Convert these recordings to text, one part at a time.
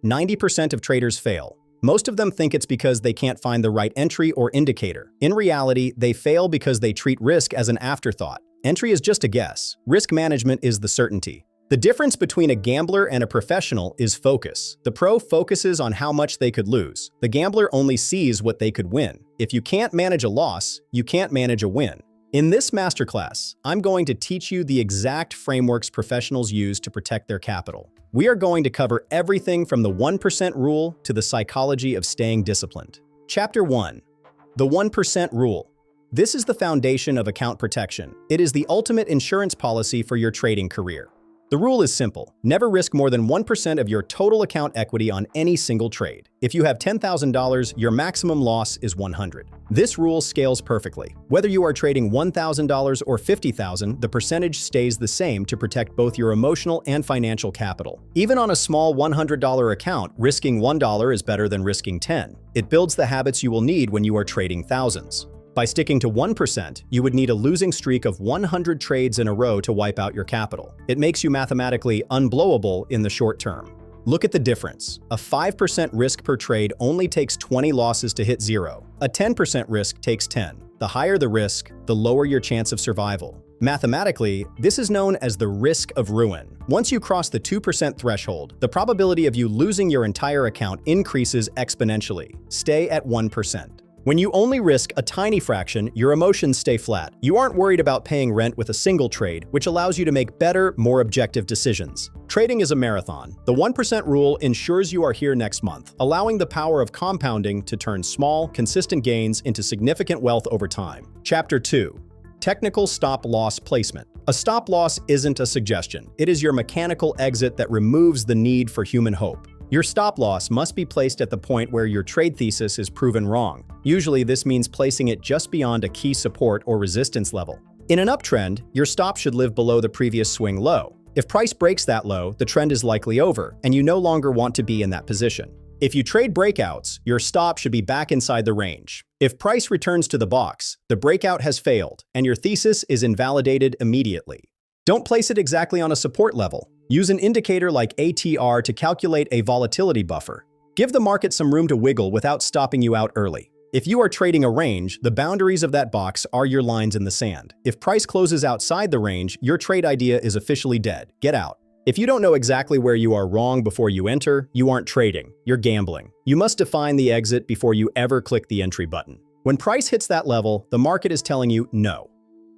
90% of traders fail. Most of them think it's because they can't find the right entry or indicator. In reality, they fail because they treat risk as an afterthought. Entry is just a guess. Risk management is the certainty. The difference between a gambler and a professional is focus. The pro focuses on how much they could lose. The gambler only sees what they could win. If you can't manage a loss, you can't manage a win. In this masterclass, I'm going to teach you the exact frameworks professionals use to protect their capital. We are going to cover everything from the 1% rule to the psychology of staying disciplined. Chapter 1. The 1% rule. This is the foundation of account protection. It is the ultimate insurance policy for your trading career. The rule is simple. Never risk more than 1% of your total account equity on any single trade. If you have $10,000, your maximum loss is $100. This rule scales perfectly. Whether you are trading $1,000 or $50,000, the percentage stays the same to protect both your emotional and financial capital. Even on a small $100 account, risking $1 is better than risking 10. It builds the habits you will need when you are trading thousands. By sticking to 1%, you would need a losing streak of 100 trades in a row to wipe out your capital. It makes you mathematically unblowable in the short term. Look at the difference. A 5% risk per trade only takes 20 losses to hit zero. A 10% risk takes 10. The higher the risk, the lower your chance of survival. Mathematically, this is known as the risk of ruin. Once you cross the 2% threshold, the probability of you losing your entire account increases exponentially. Stay at 1%. When you only risk a tiny fraction, your emotions stay flat. You aren't worried about paying rent with a single trade, which allows you to make better, more objective decisions. Trading is a marathon. The 1% rule ensures you are here next month, allowing the power of compounding to turn small, consistent gains into significant wealth over time. Chapter 2. Technical stop-loss placement. A stop-loss isn't a suggestion. It is your mechanical exit that removes the need for human hope. Your stop-loss must be placed at the point where your trade thesis is proven wrong. Usually, this means placing it just beyond a key support or resistance level. In an uptrend, your stop should live below the previous swing low. If price breaks that low, the trend is likely over, and you no longer want to be in that position. If you trade breakouts, your stop should be back inside the range. If price returns to the box, the breakout has failed, and your thesis is invalidated immediately. Don't place it exactly on a support level. Use an indicator like ATR to calculate a volatility buffer. Give the market some room to wiggle without stopping you out early. If you are trading a range, the boundaries of that box are your lines in the sand. If price closes outside the range, your trade idea is officially dead. Get out. If you don't know exactly where you are wrong before you enter, you aren't trading. You're gambling. You must define the exit before you ever click the entry button. When price hits that level, the market is telling you no.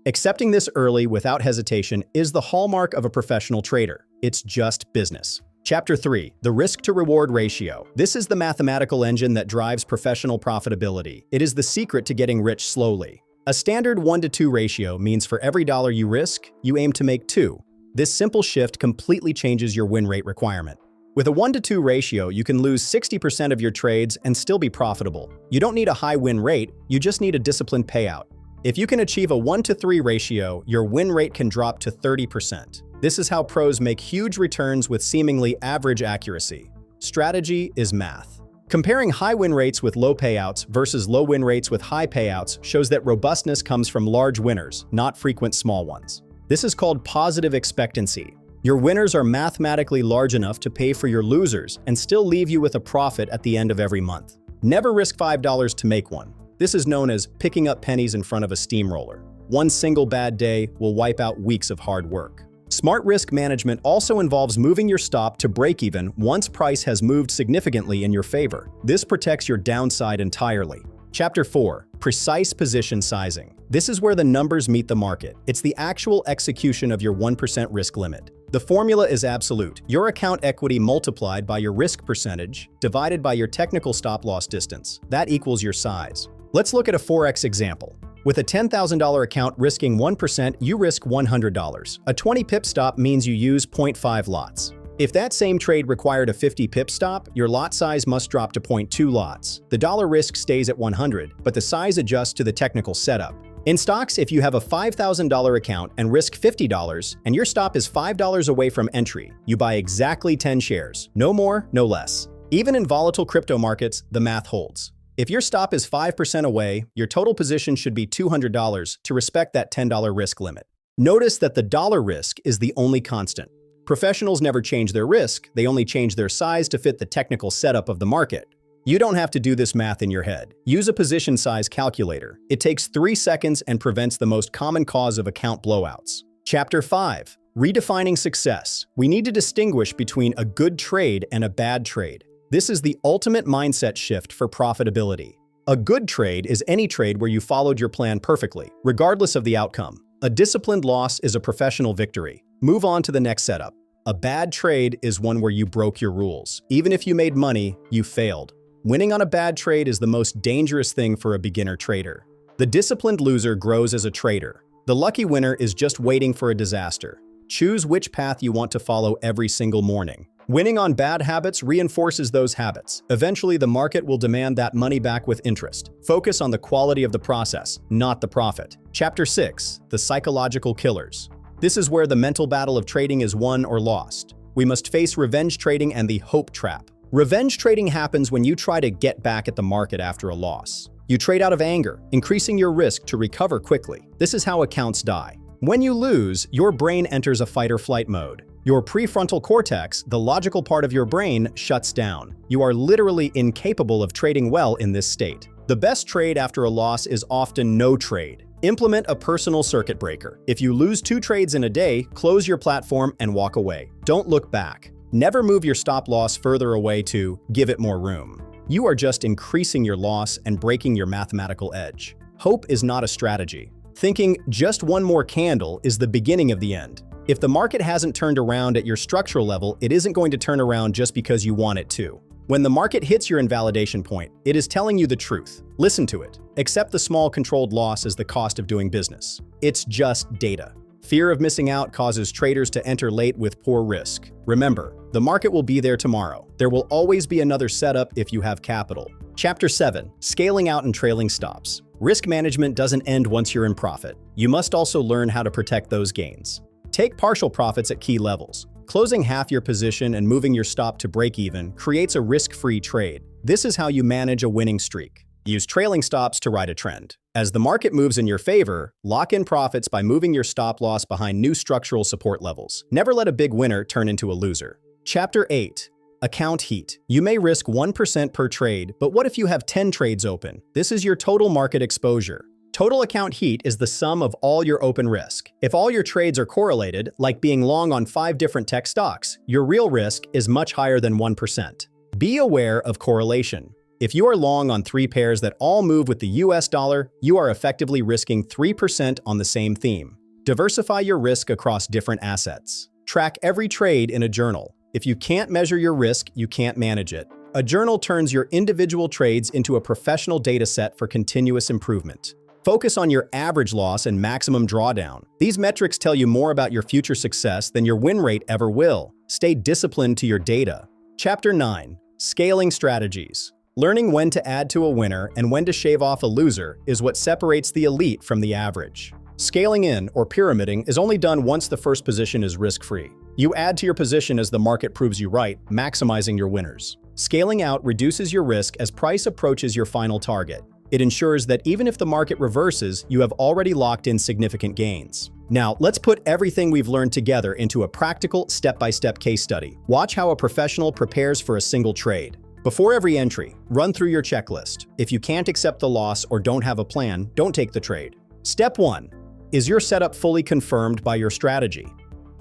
Accepting this early without hesitation is the hallmark of a professional trader. It's just business. Chapter 3. The risk-to-reward ratio. This is the mathematical engine that drives professional profitability. It is the secret to getting rich slowly. A standard 1-to-2 ratio means for every dollar you risk, you aim to make 2. This simple shift completely changes your win rate requirement. With a 1-to-2 ratio, you can lose 60% of your trades and still be profitable. You don't need a high win rate, you just need a disciplined payout. If you can achieve a 1-to-3 ratio, your win rate can drop to 30%. This is how pros make huge returns with seemingly average accuracy. Strategy is math. Comparing high win rates with low payouts versus low win rates with high payouts shows that robustness comes from large winners, not frequent small ones. This is called positive expectancy. Your winners are mathematically large enough to pay for your losers and still leave you with a profit at the end of every month. Never risk $5 to make one. This is known as picking up pennies in front of a steamroller. One single bad day will wipe out weeks of hard work. Smart risk management also involves moving your stop to break even once price has moved significantly in your favor. This protects your downside entirely. Chapter 4. Precise position sizing. This is where the numbers meet the market. It's the actual execution of your 1% risk limit. The formula is absolute. Your account equity multiplied by your risk percentage divided by your technical stop-loss distance. That equals your size. Let's look at a Forex example. With a $10,000 account risking 1%, you risk $100. A 20 pip stop means you use 0.5 lots. If that same trade required a 50 pip stop, your lot size must drop to 0.2 lots. The dollar risk stays at 100, but the size adjusts to the technical setup. In stocks, if you have a $5,000 account and risk $50, and your stop is $5 away from entry, you buy exactly 10 shares. No more, no less. Even in volatile crypto markets, the math holds. If your stop is 5% away, your total position should be $200 to respect that $10 risk limit. Notice that the dollar risk is the only constant. Professionals never change their risk, they only change their size to fit the technical setup of the market. You don't have to do this math in your head. Use a position size calculator. It takes 3 seconds and prevents the most common cause of account blowouts. Chapter 5. Redefining success. We need to distinguish between a good trade and a bad trade. This is the ultimate mindset shift for profitability. A good trade is any trade where you followed your plan perfectly, regardless of the outcome. A disciplined loss is a professional victory. Move on to the next setup. A bad trade is one where you broke your rules. Even if you made money, you failed. Winning on a bad trade is the most dangerous thing for a beginner trader. The disciplined loser grows as a trader. The lucky winner is just waiting for a disaster. Choose which path you want to follow every single morning. Winning on bad habits reinforces those habits. Eventually, the market will demand that money back with interest. Focus on the quality of the process, not the profit. Chapter 6. The Psychological Killers. This is where the mental battle of trading is won or lost. We must face revenge trading and the hope trap. Revenge trading happens when you try to get back at the market after a loss. You trade out of anger, increasing your risk to recover quickly. This is how accounts die. When you lose, your brain enters a fight-or-flight mode. Your prefrontal cortex, the logical part of your brain, shuts down. You are literally incapable of trading well in this state. The best trade after a loss is often no trade. Implement a personal circuit breaker. If you lose 2 trades in a day, close your platform and walk away. Don't look back. Never move your stop loss further away to give it more room. You are just increasing your loss and breaking your mathematical edge. Hope is not a strategy. Thinking just one more candle is the beginning of the end. If the market hasn't turned around at your structural level, it isn't going to turn around just because you want it to. When the market hits your invalidation point, it is telling you the truth. Listen to it. Accept the small controlled loss as the cost of doing business. It's just data. Fear of missing out causes traders to enter late with poor risk. Remember, the market will be there tomorrow. There will always be another setup if you have capital. Chapter 7. Scaling out and trailing stops. Risk management doesn't end once you're in profit. You must also learn how to protect those gains. Take partial profits at key levels. Closing half your position and moving your stop to break even creates a risk-free trade. This is how you manage a winning streak. Use trailing stops to ride a trend. As the market moves in your favor, lock in profits by moving your stop loss behind new structural support levels. Never let a big winner turn into a loser. Chapter 8. Account heat. You may risk 1% per trade, but what if you have 10 trades open? This is your total market exposure. Total account heat is the sum of all your open risk. If all your trades are correlated, like being long on 5 different tech stocks, your real risk is much higher than 1%. Be aware of correlation. If you are long on 3 pairs that all move with the US dollar, you are effectively risking 3% on the same theme. Diversify your risk across different assets. Track every trade in a journal. If you can't measure your risk, you can't manage it. A journal turns your individual trades into a professional data set for continuous improvement. Focus on your average loss and maximum drawdown. These metrics tell you more about your future success than your win rate ever will. Stay disciplined to your data. Chapter 9. Scaling strategies. Learning when to add to a winner and when to shave off a loser is what separates the elite from the average. Scaling in, or pyramiding, is only done once the first position is risk-free. You add to your position as the market proves you right, maximizing your winners. Scaling out reduces your risk as price approaches your final target. It ensures that even if the market reverses, you have already locked in significant gains. Now, let's put everything we've learned together into a practical, step-by-step case study. Watch how a professional prepares for a single trade. Before every entry, run through your checklist. If you can't accept the loss or don't have a plan, don't take the trade. Step 1. Is your setup fully confirmed by your strategy?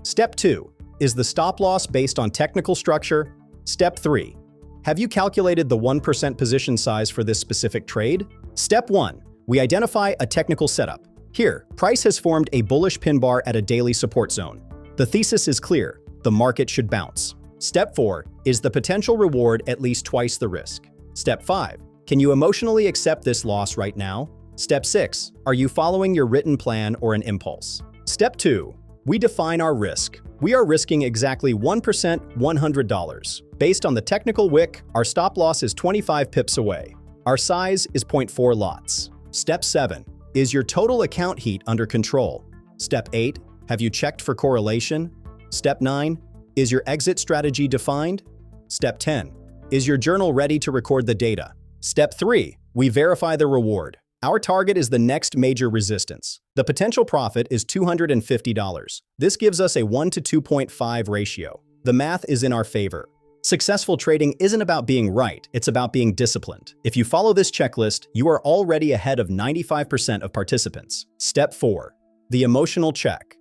Step 2. Is the stop loss based on technical structure? Step 3. Have you calculated the 1% position size for this specific trade? Step 1. We identify a technical setup. Here, price has formed a bullish pin bar at a daily support zone. The thesis is clear. The market should bounce. Step 4. Is the potential reward at least twice the risk? Step 5. Can you emotionally accept this loss right now? Step 6. Are you following your written plan or an impulse? Step 2. We define our risk. We are risking exactly 1%, $100. Based on the technical wick, our stop loss is 25 pips away. Our size is 0.4 lots. Step 7. Is your total account heat under control? Step 8. Have you checked for correlation? Step 9. Is your exit strategy defined? Step 10. Is your journal ready to record the data? Step 3. We verify the reward. Our target is the next major resistance. The potential profit is $250. This gives us a 1 to 2.5 ratio. The math is in our favor. Successful trading isn't about being right, it's about being disciplined. If you follow this checklist, you are already ahead of 95% of participants. Step 4. The emotional check.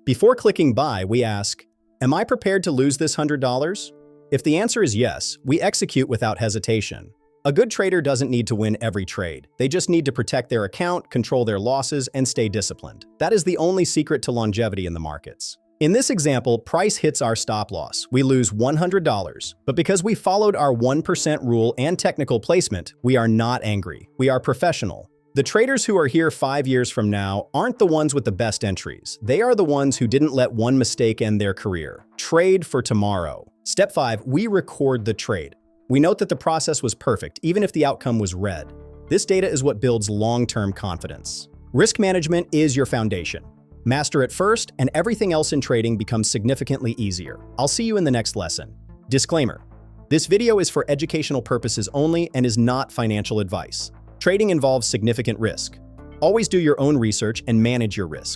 Before clicking buy, we ask, am I prepared to lose this $100? If the answer is yes, we execute without hesitation. A good trader doesn't need to win every trade. They just need to protect their account, control their losses, and stay disciplined. That is the only secret to longevity in the markets. In this example, price hits our stop loss. We lose $100. But because we followed our 1% rule and technical placement, we are not angry. We are professional. The traders who are here 5 years from now aren't the ones with the best entries. They are the ones who didn't let one mistake end their career. Trade for tomorrow. Step 5. We record the trade. We note that the process was perfect, even if the outcome was red. This data is what builds long-term confidence. Risk management is your foundation. Master it first, and everything else in trading becomes significantly easier. I'll see you in the next lesson. Disclaimer: this video is for educational purposes only and is not financial advice. Trading involves significant risk. Always do your own research and manage your risk.